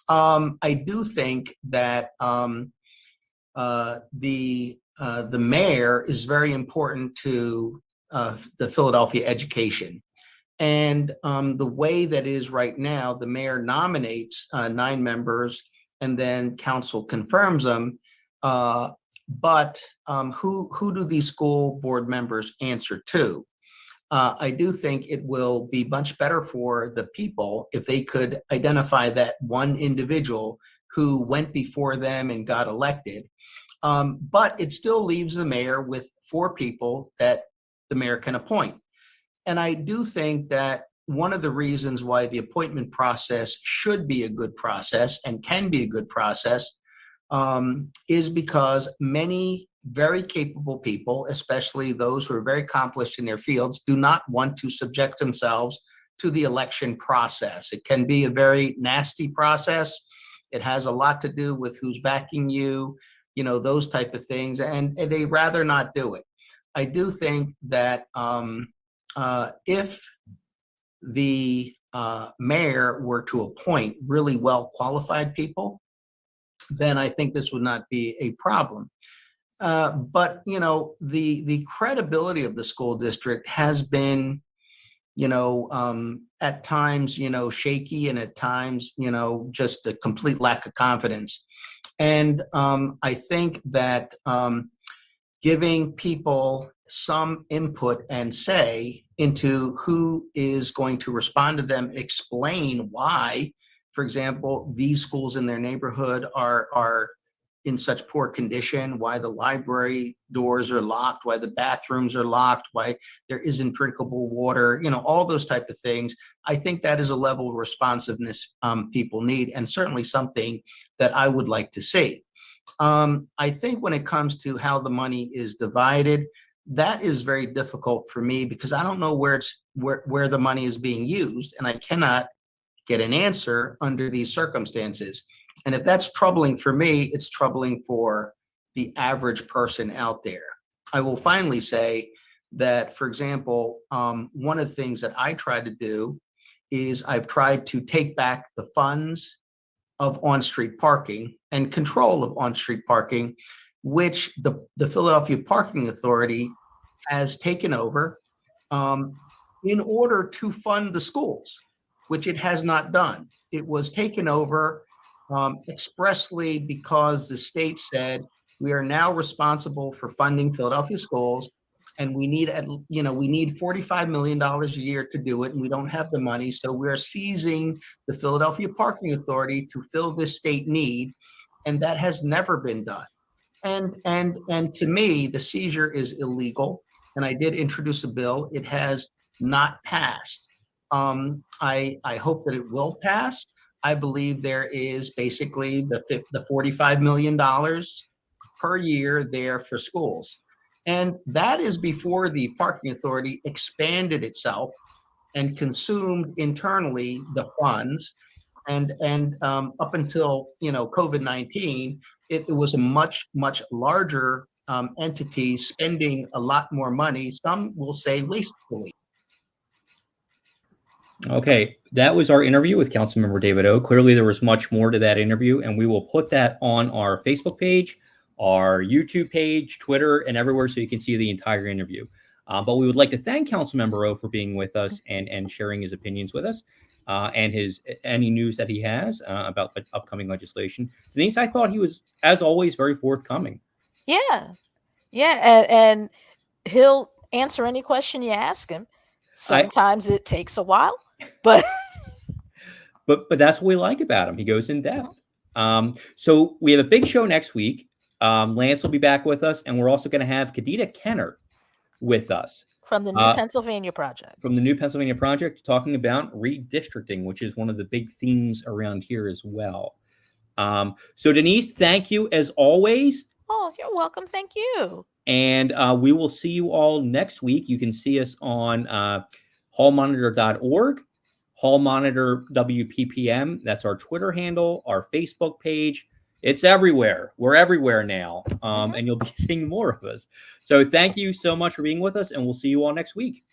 I do think that the mayor is very important to the Philadelphia education. And the way that is right now, the mayor nominates 9 members and then council confirms them. But who do these school board members answer to? I do think it will be much better for the people if they could identify that one individual who went before them and got elected. But it still leaves the mayor with 4 people that the mayor can appoint. And I do think that one of the reasons why the appointment process should be a good process and can be a good process is because many very capable people, especially those who are very accomplished in their fields, do not want to subject themselves to the election process. It can be a very nasty process. It has a lot to do with who's backing you, those type of things, and they rather not do it. I do think that if the mayor were to appoint really well qualified people, then I think this would not be a problem. But the credibility of the school district has been, at times, shaky, and at times, just a complete lack of confidence. And I think that giving people some input and say into who is going to respond to them, explain why, for example, these schools in their neighborhood are in such poor condition, why the library doors are locked, why the bathrooms are locked, why there isn't drinkable water, all those type of things. I think that is a level of responsiveness people need, and certainly something that I would like to see. I think when it comes to how the money is divided, that is very difficult for me because I don't know where the money is being used, and I cannot get an answer under these circumstances. And if that's troubling for me, it's troubling for the average person out there. I will finally say that, for example, one of the things that I try to do is I've tried to take back the funds of on-street parking and control of on-street parking, which the Philadelphia Parking Authority has taken over in order to fund the schools, which it has not done. It was taken over expressly because the state said, we are now responsible for funding Philadelphia schools, and we need $45 million a year to do it, and we don't have the money, so we're seizing the Philadelphia Parking Authority to fill this state need, and that has never been done. And to me, the seizure is illegal, and I did introduce a bill. It has not passed. I hope that it will pass. I believe there is basically the $45 million per year there for schools. And that is before the parking authority expanded itself and consumed internally the funds. And up until COVID-19, it was a much larger entity spending a lot more money. Some will say wastefully. Okay, that was our interview with Councilmember David O. Clearly, there was much more to that interview, and we will put that on our Facebook page, our YouTube page, Twitter, and everywhere so you can see the entire interview. But we would like to thank Councilmember O for being with us and sharing his opinions with us and any news that he has about the upcoming legislation. Denise, I thought he was, as always, very forthcoming. Yeah, and he'll answer any question you ask him. Sometimes it takes a while, but that's what we like about him. He goes in depth. So we have a big show next week. Lance will be back with us, and we're also going to have Kadita Kenner with us from the New Pennsylvania Project. From the New Pennsylvania Project, talking about redistricting, which is one of the big themes around here as well. So Denise, thank you as always. Oh, you're welcome. Thank you. And we will see you all next week. You can see us on hallmonitor.org, hallmonitor WPPM. That's our Twitter handle, our Facebook page. It's everywhere. We're everywhere now. And you'll be seeing more of us. So thank you so much for being with us, and we'll see you all next week.